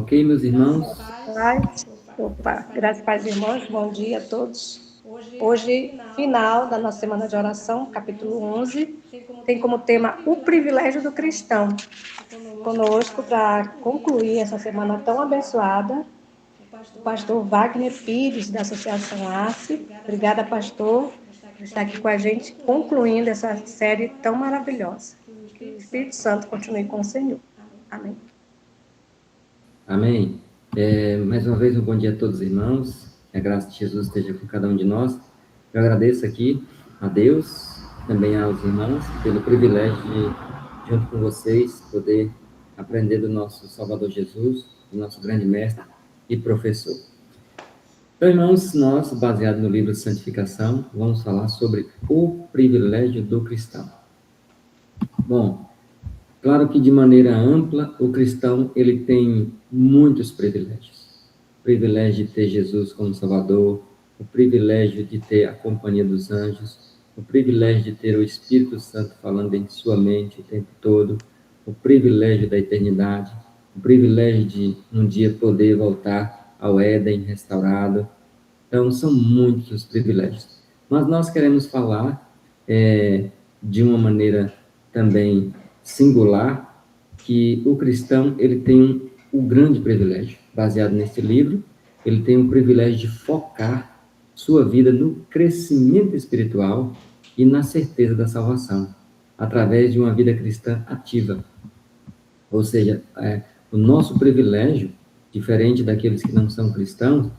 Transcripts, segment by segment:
Ok, meus irmãos? Paz. Opa, graças a paz, irmãos, bom dia a todos. Hoje, final da nossa semana de oração, capítulo 11, tem como tema o privilégio do cristão. Conosco, para concluir essa semana tão abençoada, o pastor Wagner Pires, da Associação ACE. Obrigada, pastor, por estar aqui com a gente, concluindo essa série tão maravilhosa. Que o Espírito Santo continue com o Senhor. Amém. Amém. Mais uma vez, um bom dia a todos os irmãos. Que a graça de Jesus esteja com cada um de nós. Eu agradeço aqui a Deus, também aos irmãos, pelo privilégio de, junto com vocês, poder aprender do nosso Salvador Jesus, do nosso grande mestre e professor. Então, irmãos, nós, baseado no livro de Santificação, vamos falar sobre o privilégio do cristão. Bom, claro que de maneira ampla, o cristão ele tem muitos privilégios. O privilégio de ter Jesus como Salvador, o privilégio de ter a companhia dos anjos, o privilégio de ter o Espírito Santo falando em sua mente o tempo todo, o privilégio da eternidade, o privilégio de um dia poder voltar ao Éden restaurado. Então, são muitos os privilégios. Mas nós queremos falar de uma maneira também singular, que o cristão ele tem um grande privilégio, baseado nesse livro, ele tem o privilégio de focar sua vida no crescimento espiritual e na certeza da salvação, através de uma vida cristã ativa. Ou seja, o nosso privilégio, diferente daqueles que não são cristãos,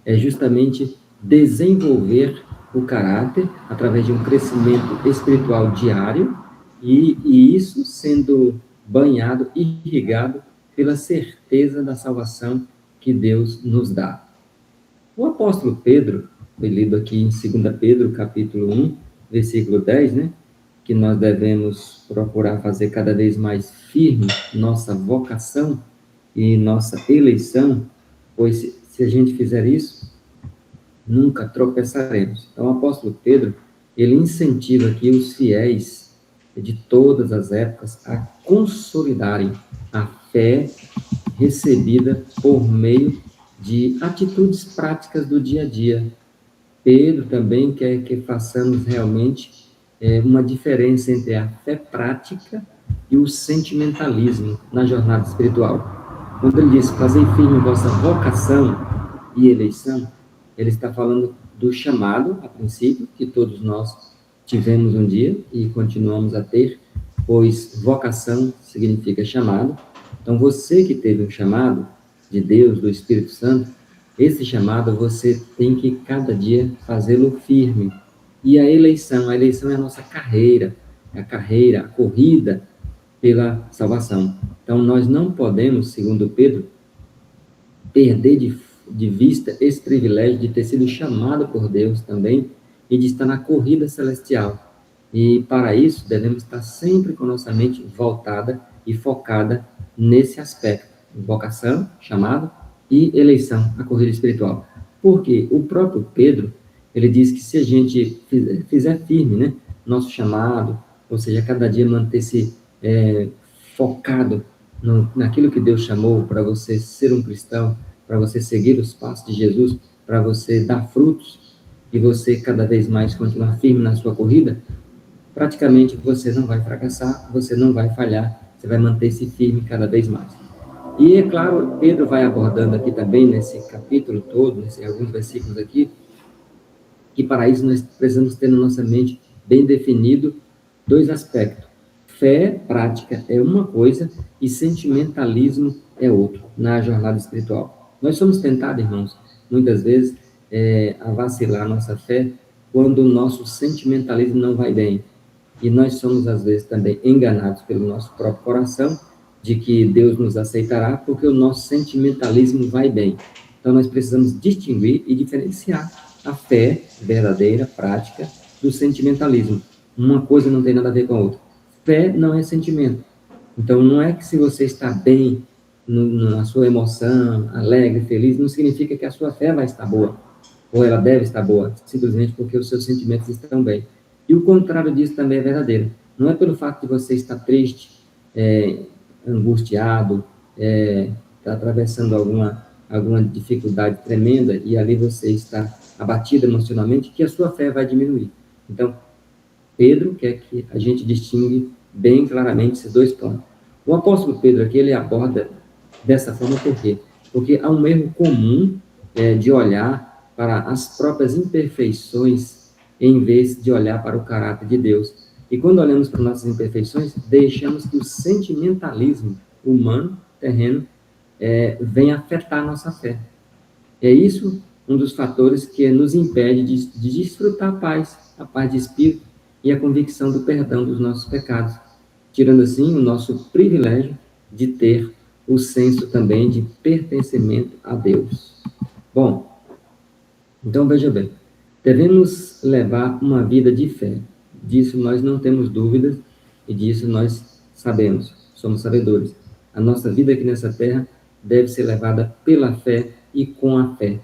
é justamente desenvolver o caráter através de um crescimento espiritual diário, e isso sendo banhado, irrigado pela certeza da salvação que Deus nos dá. O apóstolo Pedro, foi lido aqui em 2 Pedro, capítulo 1, versículo 10, né? Que nós devemos procurar fazer cada vez mais firme nossa vocação e nossa eleição, pois se a gente fizer isso, nunca tropeçaremos. Então, o apóstolo Pedro, ele incentiva aqui os fiéis de todas as épocas a consolidarem a fé recebida por meio de atitudes práticas do dia a dia. Pedro também quer que façamos realmente uma diferença entre a fé prática e o sentimentalismo na jornada espiritual. Quando ele diz, fazei firme vossa vocação e eleição, ele está falando do chamado, a princípio, que todos nós tivemos um dia e continuamos a ter, pois vocação significa chamado. Então, você que teve um chamado de Deus, do Espírito Santo, esse chamado você tem que cada dia fazê-lo firme. E a eleição é a nossa carreira, a corrida pela salvação. Então, nós não podemos, segundo Pedro, perder de vista esse privilégio de ter sido chamado por Deus também e de estar na corrida celestial. E para isso, devemos estar sempre com nossa mente voltada e focada nesse aspecto: vocação, chamado, e eleição, a corrida espiritual. Porque o próprio Pedro, ele diz que se a gente fizer firme, né, nosso chamado, ou seja, cada dia manter-se focado naquilo que Deus chamou para você ser um cristão, para você seguir os passos de Jesus, para você dar frutos, e você cada vez mais continuar firme na sua corrida, praticamente você não vai fracassar, você não vai falhar, você vai manter-se firme cada vez mais. E, é claro, Pedro vai abordando aqui também, nesse capítulo todo, nesses alguns versículos aqui, que para isso nós precisamos ter na nossa mente bem definido dois aspectos. Fé prática é uma coisa e sentimentalismo é outro, na jornada espiritual. Nós somos tentados, irmãos, muitas vezes, a vacilar nossa fé quando o nosso sentimentalismo não vai bem. E nós somos, às vezes, também enganados pelo nosso próprio coração, de que Deus nos aceitará porque o nosso sentimentalismo vai bem. Então, nós precisamos distinguir e diferenciar a fé verdadeira, prática, do sentimentalismo. Uma coisa não tem nada a ver com a outra. Fé não é sentimento. Então, não é que se você está bem na sua emoção, alegre, feliz, não significa que a sua fé vai estar boa, ou ela deve estar boa, simplesmente porque os seus sentimentos estão bem. E o contrário disso também é verdadeiro. Não é pelo fato de você estar triste, angustiado, está atravessando alguma dificuldade tremenda e ali você está abatido emocionalmente, que a sua fé vai diminuir. Então, Pedro quer que a gente distingue bem claramente esses dois pontos. O apóstolo Pedro aqui, ele aborda dessa forma por quê? Porque há um erro comum de olhar para as próprias imperfeições em vez de olhar para o caráter de Deus. E quando olhamos para nossas imperfeições, deixamos que o sentimentalismo humano, terreno, venha afetar a nossa fé. É isso um dos fatores que nos impede de desfrutar a paz de espírito e a convicção do perdão dos nossos pecados, tirando assim o nosso privilégio de ter o senso também de pertencimento a Deus. Bom, então veja bem, devemos levar uma vida de fé. Disso nós não temos dúvidas e disso nós sabemos, somos sabedores. A nossa vida aqui nessa terra deve ser levada pela fé e com a fé.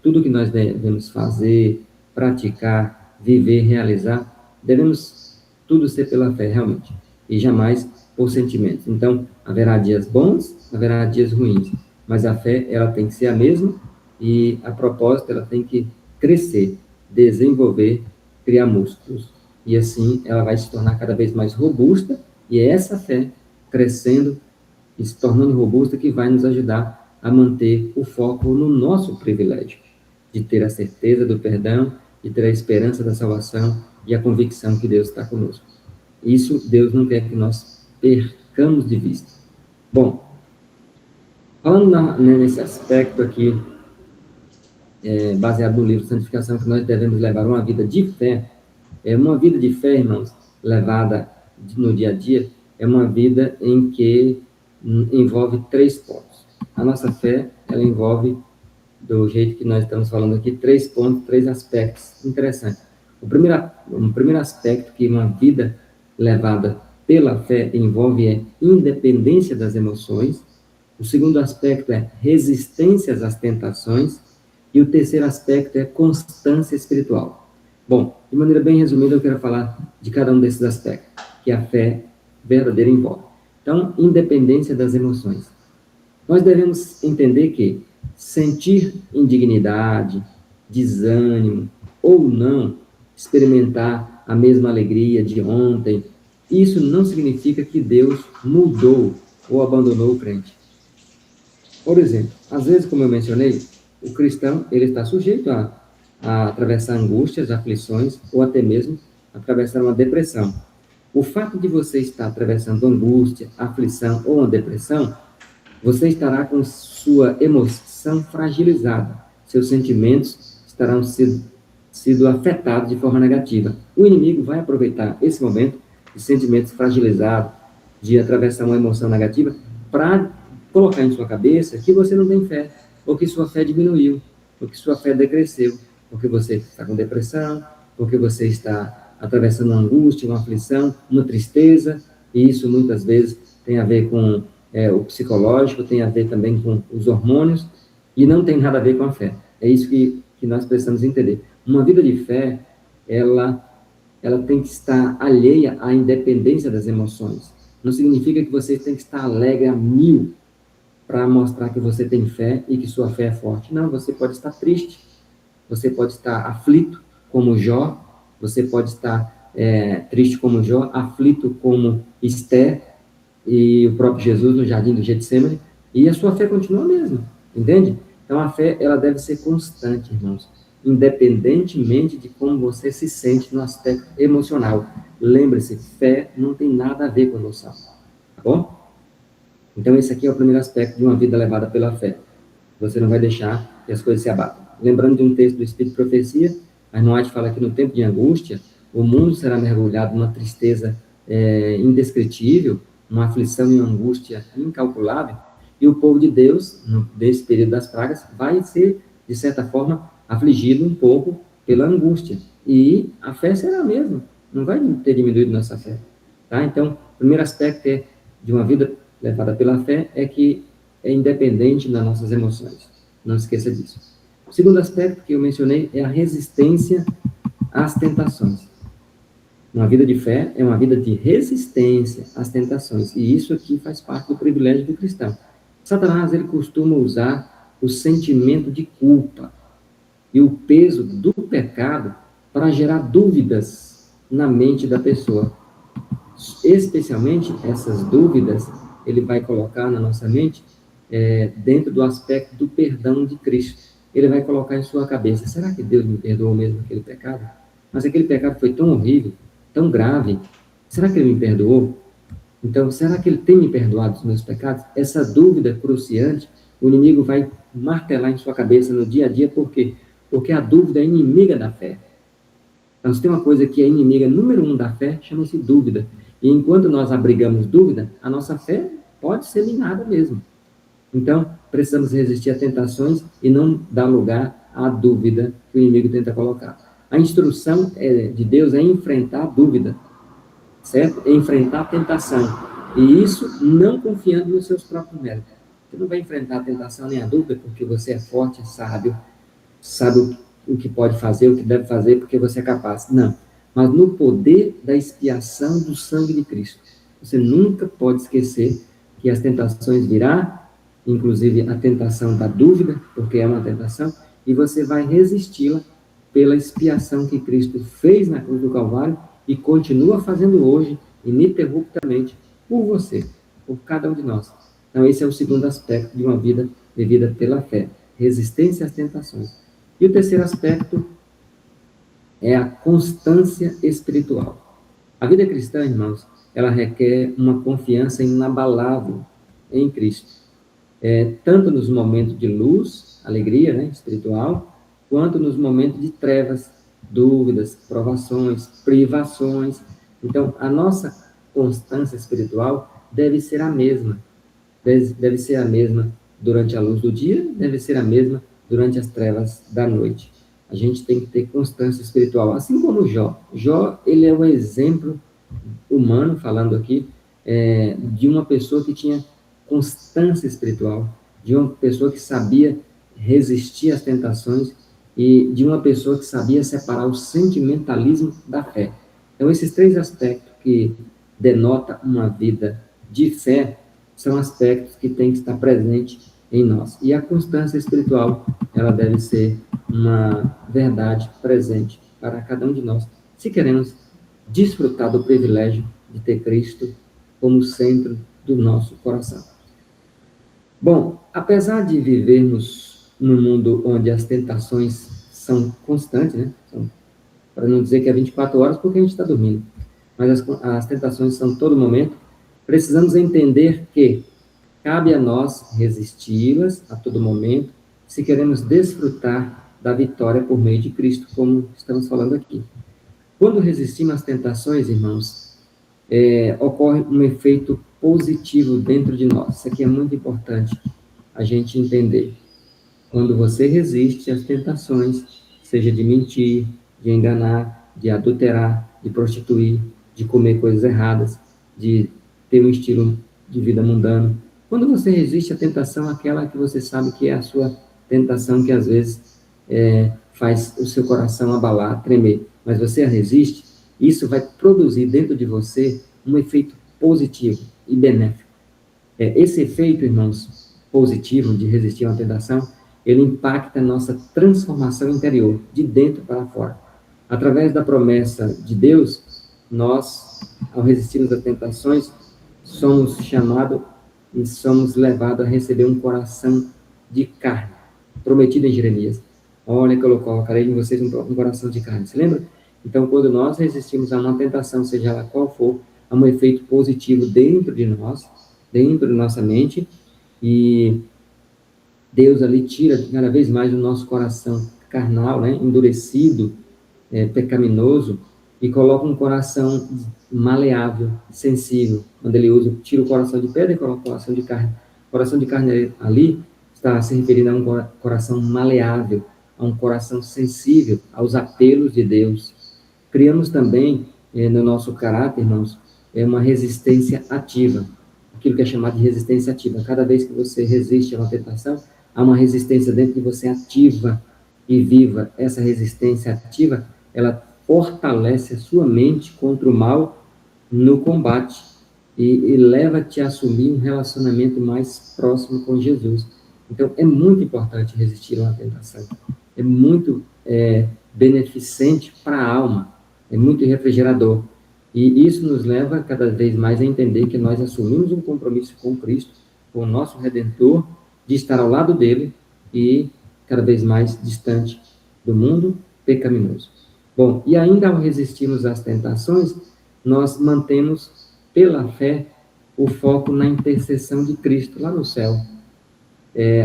Tudo que nós devemos fazer, praticar, viver, realizar, devemos tudo ser pela fé, realmente, e jamais por sentimentos. Então, haverá dias bons, haverá dias ruins, mas a fé, ela tem que ser a mesma e, a propósito, ela tem que crescer, desenvolver, criar músculos. E assim, ela vai se tornar cada vez mais robusta e é essa fé crescendo e se tornando robusta que vai nos ajudar a manter o foco no nosso privilégio, de ter a certeza do perdão, de ter a esperança da salvação e a convicção que Deus está conosco. Isso Deus não quer que nós percamos de vista. Bom, falando nesse aspecto aqui, baseado no livro Santificação, que nós devemos levar uma vida de fé, uma vida de fé, irmãos, levada no dia a dia, é uma vida em que envolve 3 pontos. A nossa fé, ela envolve, do jeito que nós estamos falando aqui, 3 pontos, 3 aspectos interessantes. O primeiro aspecto que uma vida levada pela fé envolve é independência das emoções. O segundo aspecto é resistência às tentações. E o terceiro aspecto é constância espiritual. Bom, de maneira bem resumida, eu quero falar de cada um desses aspectos, que a fé verdadeira envolve. Então, independência das emoções. Nós devemos entender que sentir indignidade, desânimo, ou não experimentar a mesma alegria de ontem, isso não significa que Deus mudou ou abandonou o crente. Por exemplo, às vezes, como eu mencionei, o cristão, ele está sujeito a atravessar angústias, aflições, ou até mesmo atravessar uma depressão. O fato de você estar atravessando angústia, aflição ou uma depressão, você estará com sua emoção fragilizada. Seus sentimentos estarão sido afetados de forma negativa. O inimigo vai aproveitar esse momento de sentimentos fragilizados, de atravessar uma emoção negativa, para colocar em sua cabeça que você não tem fé, ou que sua fé diminuiu, ou que sua fé decresceu, porque você está com depressão, porque você está atravessando uma angústia, uma aflição, uma tristeza, e isso muitas vezes tem a ver com o psicológico, tem a ver também com os hormônios, e não tem nada a ver com a fé. É isso que nós precisamos entender. Uma vida de fé, ela tem que estar alheia à independência das emoções. Não significa que você tem que estar alegre a 1000 para mostrar que você tem fé e que sua fé é forte. Não, você pode estar triste, você pode estar aflito como Jó, você pode estar triste como Jó, aflito como Esther e o próprio Jesus no jardim do Getsemane, e a sua fé continua a mesma, entende? Então a fé, ela deve ser constante, irmãos, independentemente de como você se sente no aspecto emocional. Lembre-se, fé não tem nada a ver com emoção, tá bom? Então esse aqui é o primeiro aspecto de uma vida levada pela fé. Você não vai deixar que as coisas se abatam. Lembrando de um texto do Espírito de Profecia, Arnold fala que no tempo de angústia, o mundo será mergulhado numa tristeza indescritível, uma aflição e uma angústia incalculável, e o povo de Deus, nesse período das pragas, vai ser, de certa forma, afligido um pouco pela angústia. E a fé será a mesma, não vai ter diminuído nossa fé. Tá? Então, o primeiro aspecto de uma vida levada pela fé é que é independente das nossas emoções. Não esqueça disso. O segundo aspecto que eu mencionei é a resistência às tentações. Uma vida de fé é uma vida de resistência às tentações. E isso aqui faz parte do privilégio do cristão. Satanás, ele costuma usar o sentimento de culpa e o peso do pecado para gerar dúvidas na mente da pessoa. Especialmente essas dúvidas, ele vai colocar na nossa mente dentro do aspecto do perdão de Cristo. Ele vai colocar em sua cabeça: será que Deus me perdoou mesmo aquele pecado? Mas aquele pecado foi tão horrível, tão grave, será que Ele me perdoou? Então, será que Ele tem me perdoado os meus pecados? Essa dúvida cruciante, o inimigo vai martelar em sua cabeça no dia a dia. Por quê? Porque a dúvida é inimiga da fé. Então, se tem uma coisa que é inimiga número 1 da fé, chama-se dúvida. E enquanto nós abrigamos dúvida, a nossa fé pode ser minada mesmo. Então, precisamos resistir a tentações e não dar lugar à dúvida que o inimigo tenta colocar. A instrução de Deus é enfrentar a dúvida, certo? É enfrentar a tentação. E isso não confiando nos seus próprios méritos. Você não vai enfrentar a tentação nem a dúvida porque você é forte, é sábio, sabe o que pode fazer, o que deve fazer, porque você é capaz. Não. Mas no poder da expiação do sangue de Cristo. Você nunca pode esquecer que as tentações virão, inclusive a tentação da dúvida, porque é uma tentação, e você vai resisti-la pela expiação que Cristo fez na cruz do Calvário e continua fazendo hoje, ininterruptamente, por você, por cada um de nós. Então, esse é o segundo aspecto de uma vida vivida pela fé, resistência às tentações. E o terceiro aspecto é a constância espiritual. A vida cristã, irmãos, ela requer uma confiança inabalável em Cristo. Tanto nos momentos de luz, alegria, né, espiritual, quanto nos momentos de trevas, dúvidas, provações, privações. Então, a nossa constância espiritual deve ser a mesma. Deve ser a mesma durante a luz do dia, deve ser a mesma durante as trevas da noite. A gente tem que ter constância espiritual, assim como Jó. Jó, ele é um exemplo humano, falando aqui, de uma pessoa que tinha constância espiritual, de uma pessoa que sabia resistir às tentações e de uma pessoa que sabia separar o sentimentalismo da fé. Então, esses três aspectos que denotam uma vida de fé são aspectos que têm que estar presentes em nós. E a constância espiritual, ela deve ser uma verdade presente para cada um de nós, se queremos desfrutar do privilégio de ter Cristo como centro do nosso coração. Bom, apesar de vivermos num mundo onde as tentações são constantes, né? Para não dizer que é 24 horas, porque a gente está dormindo, mas as tentações são todo momento, precisamos entender que cabe a nós resisti-las a todo momento, se queremos desfrutar da vitória por meio de Cristo, como estamos falando aqui. Quando resistimos às tentações, irmãos, ocorre um efeito positivo dentro de nós. Isso aqui é muito importante a gente entender. Quando você resiste às tentações, seja de mentir, de enganar, de adulterar, de prostituir, de comer coisas erradas, de ter um estilo de vida mundano, quando você resiste à tentação, aquela que você sabe que é a sua tentação, que às vezes faz o seu coração abalar, tremer, mas você a resiste, isso vai produzir dentro de você um efeito positivo e benéfico. Esse efeito, irmãos, positivo de resistir a uma tentação, ele impacta a nossa transformação interior, de dentro para fora. Através da promessa de Deus, nós, ao resistirmos às tentações, somos chamados e somos levados a receber um coração de carne, prometido em Jeremias. Olha que eu colocarei em vocês um coração de carne. Você lembra? Então, quando nós resistimos a uma tentação, seja ela qual for, há um efeito positivo dentro de nós, dentro da nossa mente, e Deus ali tira cada vez mais o nosso coração carnal, né, endurecido, pecaminoso, e coloca um coração maleável, sensível. Quando ele tira o coração de pedra e coloca o coração de carne. O coração de carne ali está se referindo a um coração maleável, a um coração sensível aos apelos de Deus. Criamos também, no nosso caráter, irmãos, uma resistência ativa, aquilo que é chamado de resistência ativa. Cada vez que você resiste a uma tentação, há uma resistência dentro de você ativa e viva. Essa resistência ativa, ela fortalece a sua mente contra o mal no combate. e leva-te a assumir um relacionamento mais próximo com Jesus. Então, é muito importante resistir a uma tentação. É muito beneficente para a alma. É muito refrigerador. E isso nos leva cada vez mais a entender que nós assumimos um compromisso com Cristo, com o nosso Redentor, de estar ao lado dele e cada vez mais distante do mundo pecaminoso. Bom, e ainda ao resistirmos às tentações, nós mantemos, pela fé, o foco na intercessão de Cristo lá no céu,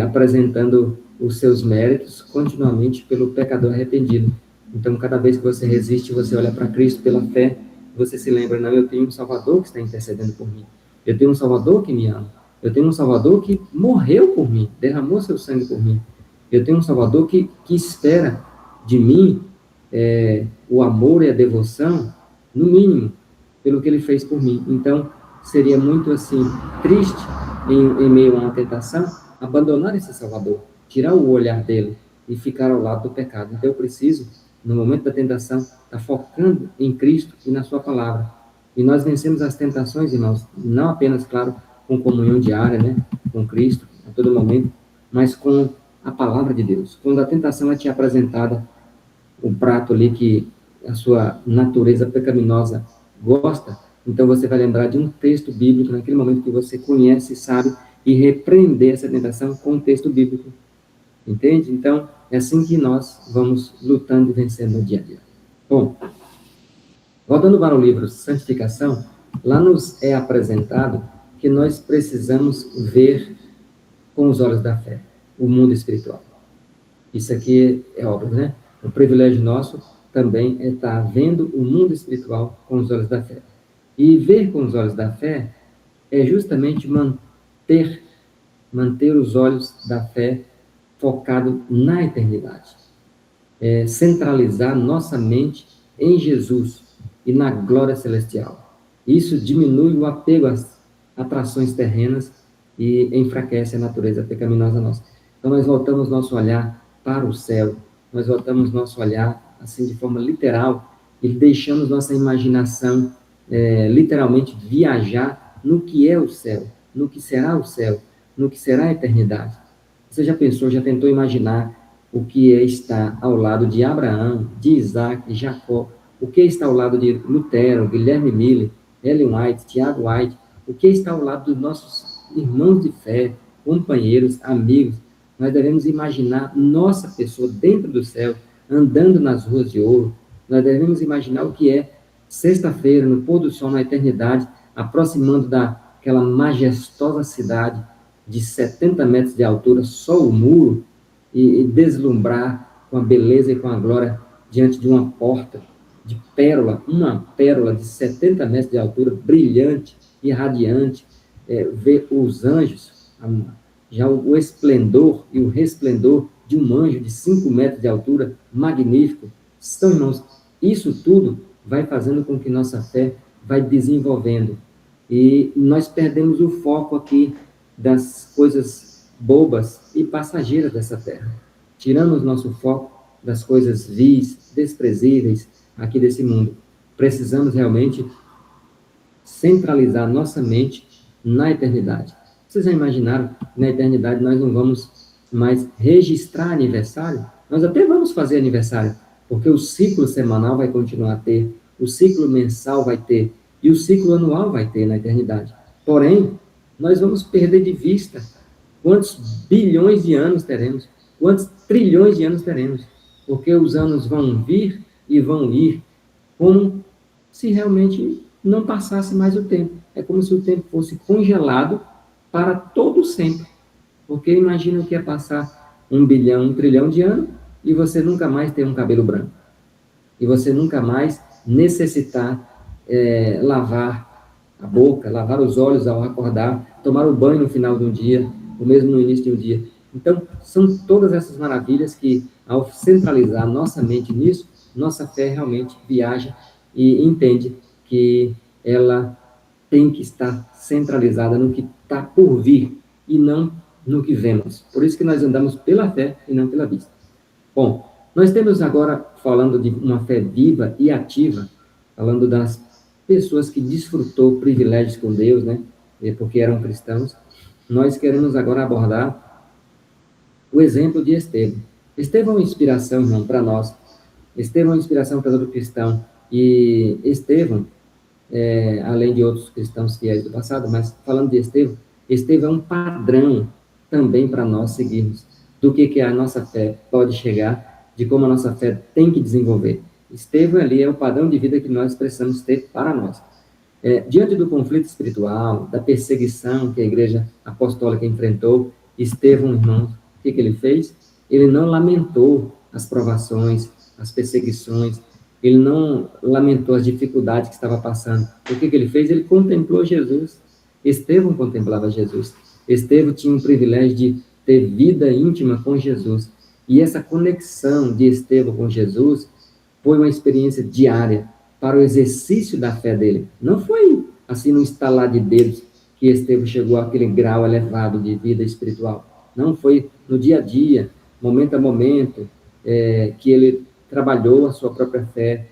apresentando os seus méritos continuamente pelo pecador arrependido. Então, cada vez que você resiste, você olha para Cristo pela fé, você se lembra, não, eu tenho um Salvador que está intercedendo por mim. Eu tenho um Salvador que me ama. Eu tenho um Salvador que morreu por mim, derramou seu sangue por mim. Eu tenho um Salvador que espera de mim o amor e a devoção, no mínimo, pelo que ele fez por mim. Então, seria muito, assim, triste, em meio a uma tentação, abandonar esse Salvador, tirar o olhar dele e ficar ao lado do pecado. Então, eu preciso, no momento da tentação, estar focando em Cristo e na sua palavra. E nós vencemos as tentações, irmãos, não apenas, claro, com comunhão diária, né, com Cristo, a todo momento, mas com a palavra de Deus. Quando a tentação é te apresentada, o prato ali que a sua natureza pecaminosa gosta, então você vai lembrar de um texto bíblico, naquele momento que você conhece e sabe, e repreender essa tentação com um texto bíblico. Entende? Então, é assim que nós vamos lutando e vencendo no dia a dia. Bom, voltando para o livro Santificação, lá nos é apresentado que nós precisamos ver com os olhos da fé o mundo espiritual. Isso aqui é óbvio, né? O privilégio nosso também é estar vendo o mundo espiritual com os olhos da fé. E ver com os olhos da fé é justamente manter os olhos da fé focados na eternidade. Centralizar nossa mente em Jesus e na glória celestial. Isso diminui o apego às atrações terrenas e enfraquece a natureza pecaminosa nossa. Então, nós voltamos nosso olhar para o céu, nós voltamos nosso olhar, assim, de forma literal, e deixamos nossa imaginação, literalmente, viajar no que é o céu, no que será o céu, no que será a eternidade. Você já pensou, já tentou imaginar o que é estar ao lado de Abraão, de Isaac, de Jacó, o que é estar ao lado de Lutero, Guilherme Miller, Ellen White, Tiago White, o que é estar ao lado dos nossos irmãos de fé, companheiros, amigos. Nós devemos imaginar nossa pessoa dentro do céu, andando nas ruas de ouro. Nós devemos imaginar o que é sexta-feira, no pôr do sol, na eternidade, aproximando daquela majestosa cidade de 70 metros de altura, só o muro, e deslumbrar com a beleza e com a glória diante de uma porta de pérola, uma pérola de 70 metros de altura, brilhante e radiante, ver os anjos, já o esplendor e o resplendor de um anjo de 5 metros de altura, magnífico. Então, irmãos, isso tudo vai fazendo com que nossa fé vai desenvolvendo. E nós perdemos o foco aqui das coisas bobas e passageiras dessa terra. Tiramos nosso foco das coisas vis, desprezíveis aqui desse mundo. Precisamos realmente centralizar nossa mente na eternidade. Vocês já imaginaram que na eternidade nós não vamos mais registrar aniversário? Nós até vamos fazer aniversário, porque o ciclo semanal vai continuar a ter, o ciclo mensal vai ter, e o ciclo anual vai ter na eternidade. Porém, nós vamos perder de vista quantos bilhões de anos teremos, quantos trilhões de anos teremos, porque os anos vão vir e vão ir, como se realmente não passasse mais o tempo. É como se o tempo fosse congelado para todo sempre. Porque imagina o que é passar 1 bilhão, 1 trilhão de anos e você nunca mais ter um cabelo branco. E você nunca mais necessitar lavar a boca, lavar os olhos ao acordar, tomar o banho no final do dia, ou mesmo no início de um dia. Então, são todas essas maravilhas que, ao centralizar nossa mente nisso, nossa fé realmente viaja e entende que ela tem que estar centralizada no que está por vir e não no que vemos. Por isso que nós andamos pela fé e não pela vista. Bom, nós temos agora, falando de uma fé viva e ativa, falando das pessoas que desfrutou privilégios com Deus, né? Porque eram cristãos. Nós queremos agora abordar o exemplo de Estevão. Estevão é uma inspiração, irmão, para nós. Estevão é uma inspiração para todo cristão. E Estevão, além de outros cristãos fiéis do passado, mas falando de Estevão, Estevão é um padrão também para nós seguirmos do que a nossa fé pode chegar, de como a nossa fé tem que desenvolver. Estevão ali é o padrão de vida que nós precisamos ter para nós. Diante do conflito espiritual, da perseguição que a igreja apostólica enfrentou, Estevão, irmãos, o que ele fez? Ele não lamentou as provações, as perseguições, ele não lamentou as dificuldades que estava passando. O que ele fez? Ele contemplou Jesus. Estevão contemplava Jesus. Estevão tinha o privilégio de ter vida íntima com Jesus. E essa conexão de Estevão com Jesus foi uma experiência diária para o exercício da fé dele. Não foi assim no estalar de dedos que Estevão chegou àquele grau elevado de vida espiritual. Não, foi no dia a dia, momento a momento, que ele trabalhou a sua própria fé,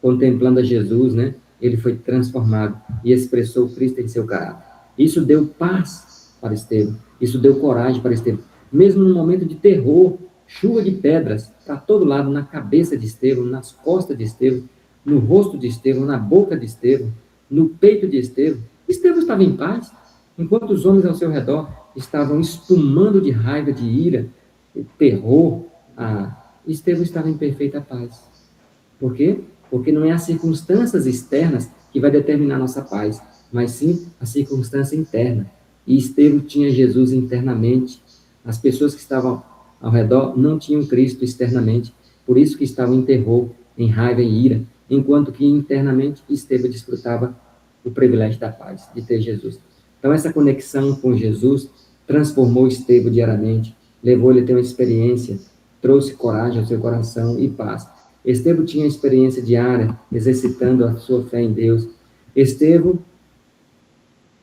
contemplando a Jesus, né? Ele foi transformado e expressou Cristo em seu caráter. Isso deu paz para Estevão, isso deu coragem para Estevão. Mesmo num momento de terror, chuva de pedras para todo lado, na cabeça de Estevão, nas costas de Estevão, no rosto de Estevão, na boca de Estevão, no peito de Estevão. Estevão estava em paz, enquanto os homens ao seu redor estavam espumando de raiva, de ira, de terror. Estevão estava em perfeita paz. Por quê? Porque não é as circunstâncias externas que vai determinar a nossa paz, mas sim a circunstância interna. E Estevão tinha Jesus internamente. As pessoas que estavam ao redor não tinham Cristo externamente, por isso que estavam em terror, em raiva e ira, enquanto que internamente Estevão desfrutava o privilégio da paz, de ter Jesus. Então essa conexão com Jesus transformou Estevão diariamente, levou ele a ter uma experiência, trouxe coragem ao seu coração e paz. Estevão tinha experiência diária, exercitando a sua fé em Deus. Estevão,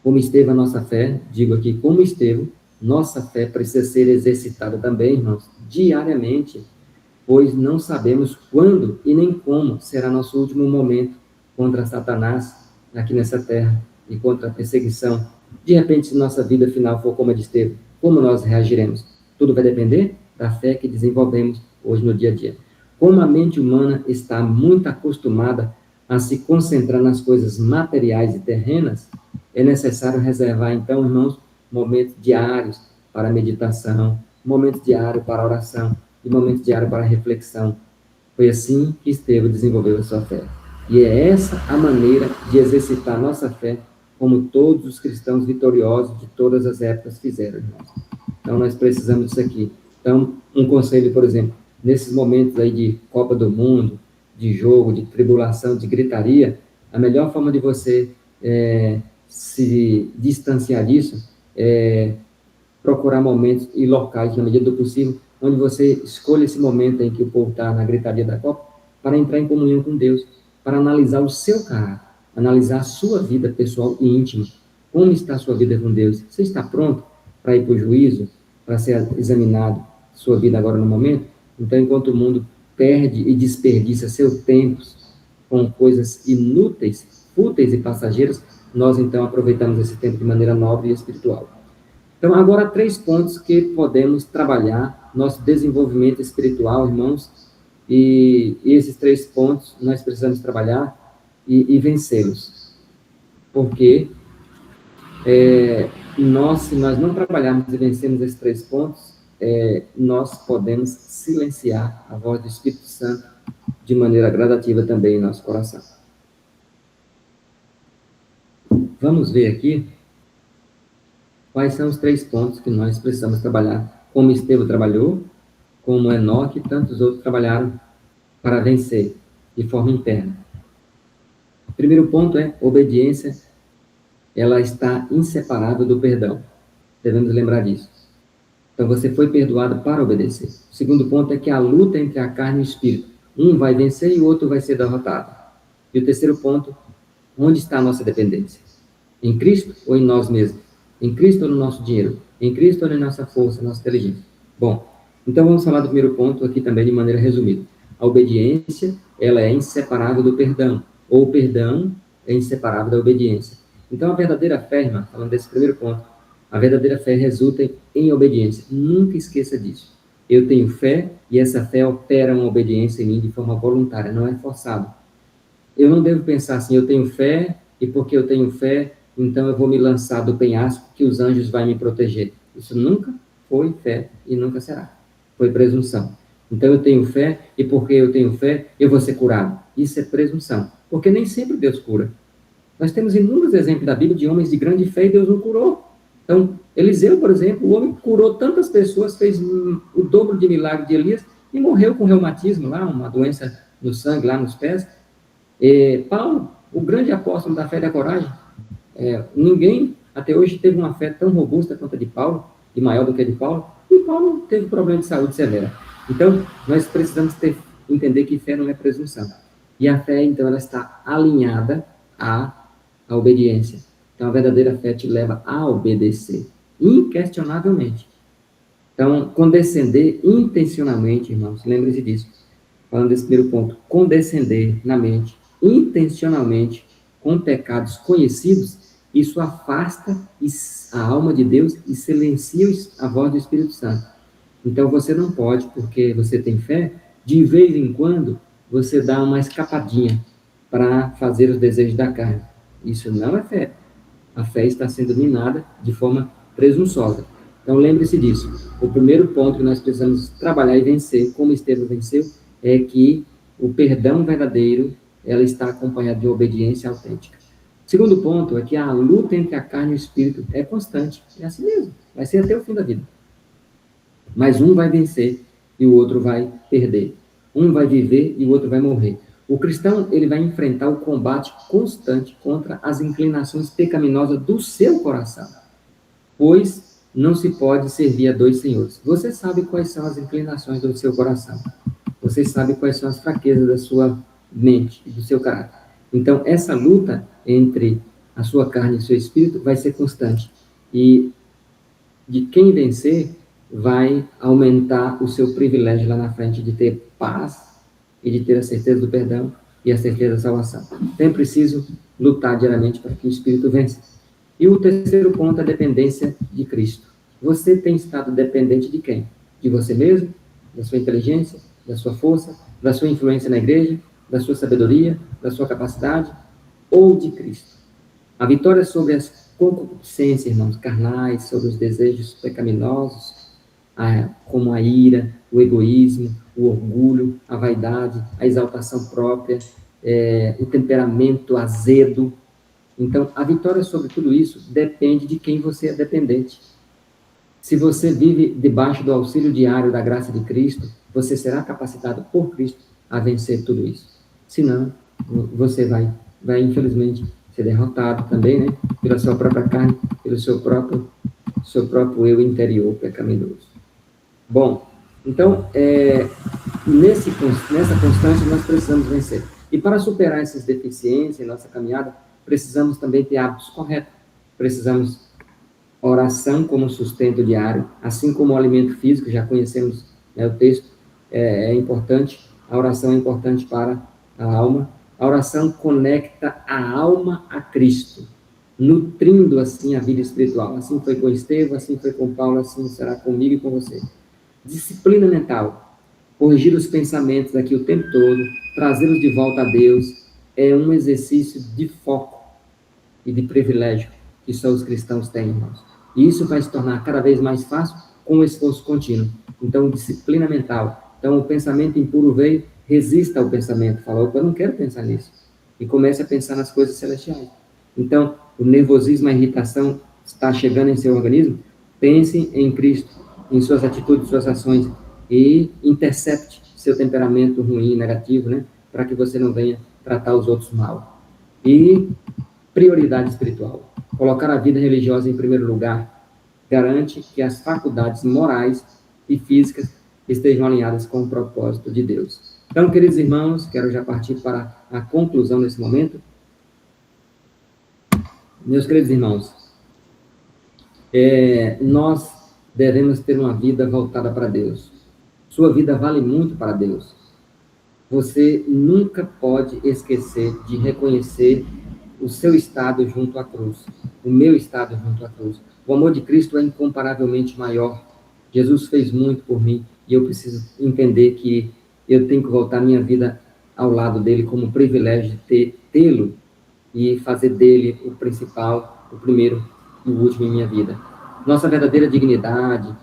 como Estevão a nossa fé, digo aqui, como Estevão, nossa fé precisa ser exercitada também, irmãos, diariamente, pois não sabemos quando e nem como será nosso último momento contra Satanás aqui nessa terra e contra a perseguição. De repente, se nossa vida final for como a de Estevão, como nós reagiremos? Tudo vai depender da fé que desenvolvemos hoje no dia a dia. Como a mente humana está muito acostumada a se concentrar nas coisas materiais e terrenas, é necessário reservar, então, irmãos, momentos diários para meditação, momentos diários para oração e momentos diários para reflexão. Foi assim que Estevão desenvolveu a sua fé. E é essa a maneira de exercitar nossa fé, como todos os cristãos vitoriosos de todas as épocas fizeram, irmãos. Então, nós precisamos disso aqui. Então, um conselho, por exemplo, nesses momentos aí de Copa do Mundo, de jogo, de tribulação, de gritaria, a melhor forma de você se distanciar disso é procurar momentos e locais, na medida do possível, onde você escolha esse momento em que o povo está na gritaria da Copa, para entrar em comunhão com Deus, para analisar o seu caráter, analisar a sua vida pessoal e íntima. Como está a sua vida com Deus? Você está pronto para ir para o juízo, para ser examinado, sua vida agora no momento? Então, enquanto o mundo perde e desperdiça seu tempo com coisas inúteis, fúteis e passageiras, nós, então, aproveitamos esse tempo de maneira nobre e espiritual. Então, agora, 3 pontos que podemos trabalhar nosso desenvolvimento espiritual, irmãos, e esses 3 pontos nós precisamos trabalhar e vencê-los. Porque se nós não trabalharmos e vencermos esses 3 pontos, nós podemos silenciar a voz do Espírito Santo de maneira gradativa também em nosso coração. Vamos ver aqui quais são os 3 pontos que nós precisamos trabalhar, como Estevão trabalhou, como Enoque e tantos outros trabalharam para vencer de forma interna. O primeiro ponto é obediência, ela está inseparável do perdão. Devemos lembrar disso. Então, você foi perdoado para obedecer. O segundo ponto é que a luta entre a carne e o espírito. Um vai vencer e o outro vai ser derrotado. E o terceiro ponto, onde está a nossa dependência? Em Cristo ou em nós mesmos? Em Cristo ou no nosso dinheiro? Em Cristo ou na nossa força, nossa inteligência? Bom, então vamos falar do primeiro ponto aqui também de maneira resumida. A obediência, ela é inseparável do perdão. ou o perdão é inseparável da obediência. Então, a verdadeira fé, irmã, falando desse primeiro ponto, a verdadeira fé resulta em obediência. Nunca esqueça disso. Eu tenho fé e essa fé opera uma obediência em mim de forma voluntária, não é forçado. Eu não devo pensar assim, eu tenho fé e porque eu tenho fé, então eu vou me lançar do penhasco que os anjos vão me proteger. Isso nunca foi fé e nunca será. Foi presunção. Então eu tenho fé e porque eu tenho fé, eu vou ser curado. Isso é presunção, porque nem sempre Deus cura. Nós temos inúmeros exemplos da Bíblia de homens de grande fé e Deus não curou. Então, Eliseu, por exemplo, o homem curou tantas pessoas, fez o dobro de milagre de Elias e morreu com reumatismo lá, uma doença no sangue, lá nos pés. Paulo, o grande apóstolo da fé e da coragem, ninguém até hoje teve uma fé tão robusta quanto a de Paulo, e maior do que a de Paulo, e Paulo teve problema de saúde severa. Então, nós precisamos entender que fé não é presunção. E a fé, então, ela está alinhada à obediência. Então, a verdadeira fé te leva a obedecer, inquestionavelmente. Então, condescender intencionalmente, irmãos, lembre-se disso. Falando desse primeiro ponto, condescender na mente, intencionalmente, com pecados conhecidos, isso afasta a alma de Deus e silencia a voz do Espírito Santo. Então, você não pode, porque você tem fé, de vez em quando, você dá uma escapadinha para fazer os desejos da carne. Isso não é fé. A fé está sendo minada de forma presunçosa. Então, lembre-se disso. O primeiro ponto que nós precisamos trabalhar e vencer, como Estevão venceu, é que o perdão verdadeiro, ela está acompanhada de obediência autêntica. O segundo ponto é que a luta entre a carne e o espírito é constante. É assim mesmo. Vai ser até o fim da vida. Mas um vai vencer e o outro vai perder. Um vai viver e o outro vai morrer. O cristão, ele vai enfrentar o combate constante contra as inclinações pecaminosas do seu coração. Pois não se pode servir a dois senhores. Você sabe quais são as inclinações do seu coração. Você sabe quais são as fraquezas da sua mente e do seu caráter. Então, essa luta entre a sua carne e o seu espírito vai ser constante. E de quem vencer vai aumentar o seu privilégio lá na frente de ter paz e de ter a certeza do perdão e a certeza da salvação. Então, é preciso lutar diariamente para que o Espírito vença. E o terceiro ponto é a dependência de Cristo. Você tem estado dependente de quem? De você mesmo? Da sua inteligência? Da sua força? Da sua influência na igreja? Da sua sabedoria? Da sua capacidade? Ou de Cristo? A vitória sobre as concupiscências, irmãos, carnais, sobre os desejos pecaminosos, como a ira, o egoísmo, o orgulho, a vaidade, a exaltação própria, o temperamento azedo. Então, a vitória sobre tudo isso depende de quem você é dependente. Se você vive debaixo do auxílio diário da graça de Cristo, você será capacitado por Cristo a vencer tudo isso. Senão, você vai infelizmente, ser derrotado também, né? Pela sua própria carne, pelo seu próprio eu interior pecaminoso. Bom, então, nessa constância nós precisamos vencer. E para superar essas deficiências em nossa caminhada, precisamos também ter hábitos corretos. Precisamos oração como sustento diário, assim como o alimento físico, já conhecemos, né, o texto, é importante, a oração é importante para a alma. A oração conecta a alma a Cristo, nutrindo assim a vida espiritual. Assim foi com Estevão, assim foi com Paulo, assim será comigo e com você. Disciplina mental, corrigir os pensamentos aqui o tempo todo, trazê-los de volta a Deus, é um exercício de foco e de privilégio que só os cristãos têm, irmãos. E isso vai se tornar cada vez mais fácil com o esforço contínuo. Então, disciplina mental. Então, o pensamento impuro veio, resista ao pensamento. Fala, eu não quero pensar nisso. E comece a pensar nas coisas celestiais. Então, o nervosismo, a irritação está chegando em seu organismo, pense em Cristo, em suas atitudes, suas ações, e intercepte seu temperamento ruim, negativo, né? Para que você não venha tratar os outros mal. E prioridade espiritual. Colocar a vida religiosa em primeiro lugar garante que as faculdades morais e físicas estejam alinhadas com o propósito de Deus. Então, queridos irmãos, quero já partir para a conclusão nesse momento. Meus queridos irmãos, nós devemos ter uma vida voltada para Deus. Sua vida vale muito para Deus. você nunca pode esquecer de reconhecer o seu estado junto à cruz, o meu estado junto à cruz. O amor de Cristo é incomparavelmente maior. Jesus fez muito por mim e eu preciso entender que eu tenho que voltar minha vida ao lado dele como privilégio de tê-lo e fazer dele o principal, o primeiro e o último em minha vida. Nossa verdadeira dignidade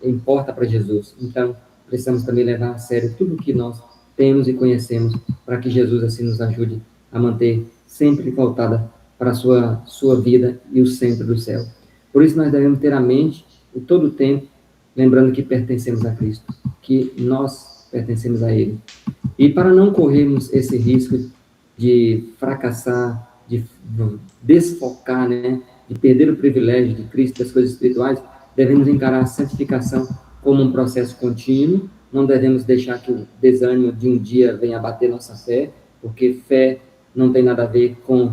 importa para Jesus. Então, precisamos também levar a sério tudo o que nós temos e conhecemos para que Jesus assim nos ajude a manter sempre voltada para a sua vida e o centro do céu. Por isso, nós devemos ter a mente em todo o tempo, lembrando que pertencemos a Cristo, que nós pertencemos a Ele. E para não corrermos esse risco de fracassar, de desfocar, né, de perder o privilégio de Cristo, das coisas espirituais, devemos encarar a santificação como um processo contínuo, não devemos deixar que o desânimo de um dia venha abater nossa fé, porque fé não tem nada a ver com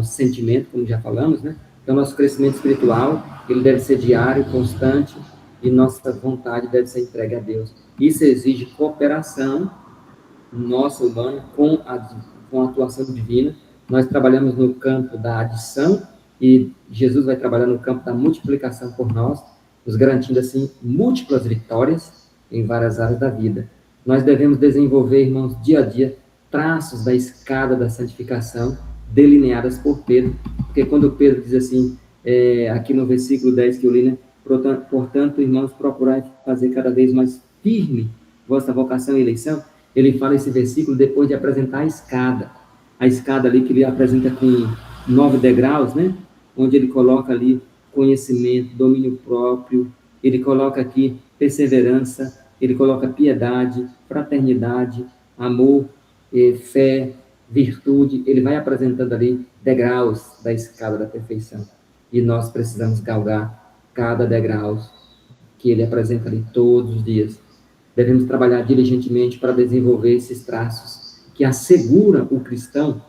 sentimento, como já falamos, né? Então, nosso crescimento espiritual, ele deve ser diário, constante, e nossa vontade deve ser entregue a Deus. Isso exige cooperação nossa, humana, com a atuação divina. Nós trabalhamos no campo da adição e Jesus vai trabalhar no campo da multiplicação por nós, nos garantindo, assim, múltiplas vitórias em várias áreas da vida. Nós devemos desenvolver, irmãos, dia a dia, traços da escada da santificação, delineadas por Pedro, porque quando Pedro diz assim, aqui no versículo 10 que eu li, né? Portanto, irmãos, procurai fazer cada vez mais firme vossa vocação e eleição. Ele fala esse versículo depois de apresentar a escada ali que ele apresenta com 9 degraus, né? Onde ele coloca ali conhecimento, domínio próprio, ele coloca aqui perseverança, ele coloca piedade, fraternidade, amor, fé, virtude, ele vai apresentando ali degraus da escada da perfeição. E nós precisamos galgar cada degrau que ele apresenta ali todos os dias. Devemos trabalhar diligentemente para desenvolver esses traços que asseguram o cristão,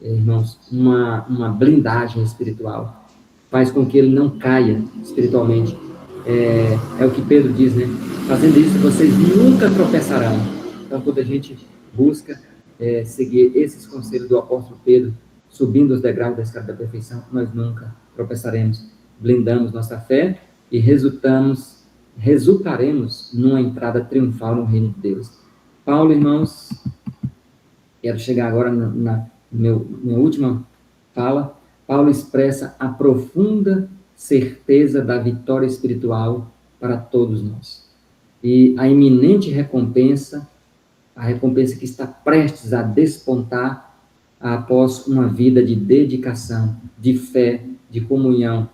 irmãos, uma blindagem espiritual. Faz com que ele não caia espiritualmente. É o que Pedro diz, né? Fazendo isso, vocês nunca tropeçarão. Então, quando a gente busca seguir esses conselhos do apóstolo Pedro, subindo os degraus da escada da perfeição, nós nunca tropeçaremos. Blindamos nossa fé e resultaremos numa entrada triunfal no reino de Deus. Paulo, irmãos, quero chegar agora na minha última fala. Paulo expressa a profunda certeza da vitória espiritual para todos nós. E a iminente recompensa, a recompensa que está prestes a despontar após uma vida de dedicação, de fé, de comunhão,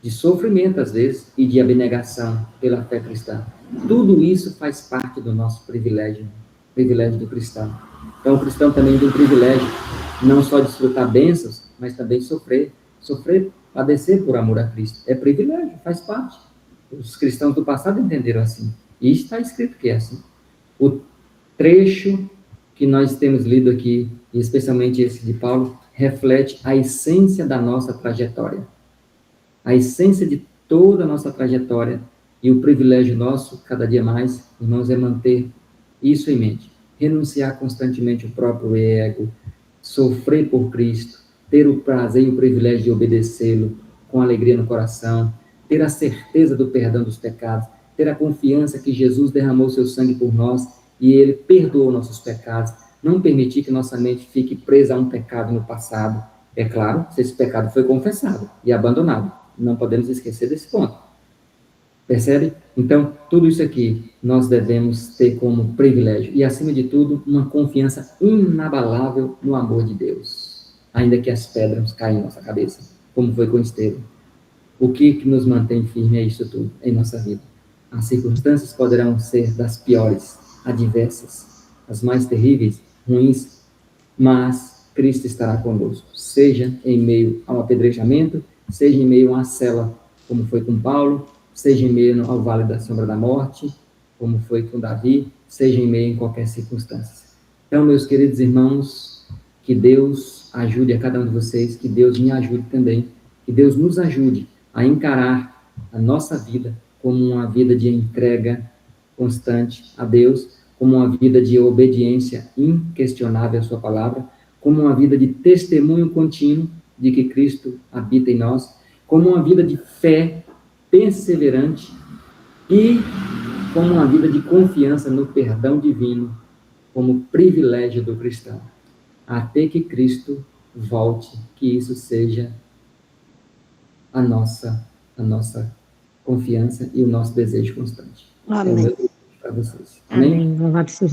de sofrimento, às vezes, e de abnegação pela fé cristã. Tudo isso faz parte do nosso privilégio do cristão. Então, o cristão também tem o privilégio, não só de desfrutar bênçãos, mas também sofrer, padecer por amor a Cristo. É privilégio, faz parte. Os cristãos do passado entenderam assim. E está escrito que é assim. O trecho que nós temos lido aqui, e especialmente esse de Paulo, reflete a essência da nossa trajetória. A essência de toda a nossa trajetória e o privilégio nosso, cada dia mais, irmãos, é manter isso em mente. Renunciar constantemente o próprio ego, sofrer por Cristo, ter o prazer e o privilégio de obedecê-lo com alegria no coração, ter a certeza do perdão dos pecados, ter a confiança que Jesus derramou seu sangue por nós e ele perdoou nossos pecados, não permitir que nossa mente fique presa a um pecado no passado. É claro, se esse pecado foi confessado e abandonado. Não podemos esquecer desse ponto. Percebe? Então, tudo isso aqui nós devemos ter como privilégio. E, acima de tudo, uma confiança inabalável no amor de Deus. Ainda que as pedras caiam em nossa cabeça, como foi com Estevão. O que nos mantém firme é isso tudo em nossa vida. As circunstâncias poderão ser das piores, adversas, as mais terríveis, ruins, mas Cristo estará conosco. Seja em meio ao apedrejamento, seja em meio a uma cela, como foi com Paulo, seja em meio ao vale da sombra da morte, como foi com Davi, seja em meio em qualquer circunstância. Então, meus queridos irmãos, que Deus ajude a cada um de vocês, que Deus me ajude também, que Deus nos ajude a encarar a nossa vida como uma vida de entrega constante a Deus, como uma vida de obediência inquestionável à sua palavra, como uma vida de testemunho contínuo de que Cristo habita em nós, como uma vida de fé perseverante e como uma vida de confiança no perdão divino, como privilégio do cristão, até que Cristo volte, que isso seja a nossa confiança e o nosso desejo constante. Amém. É o meu desejo para vocês. Amém. Louvado seja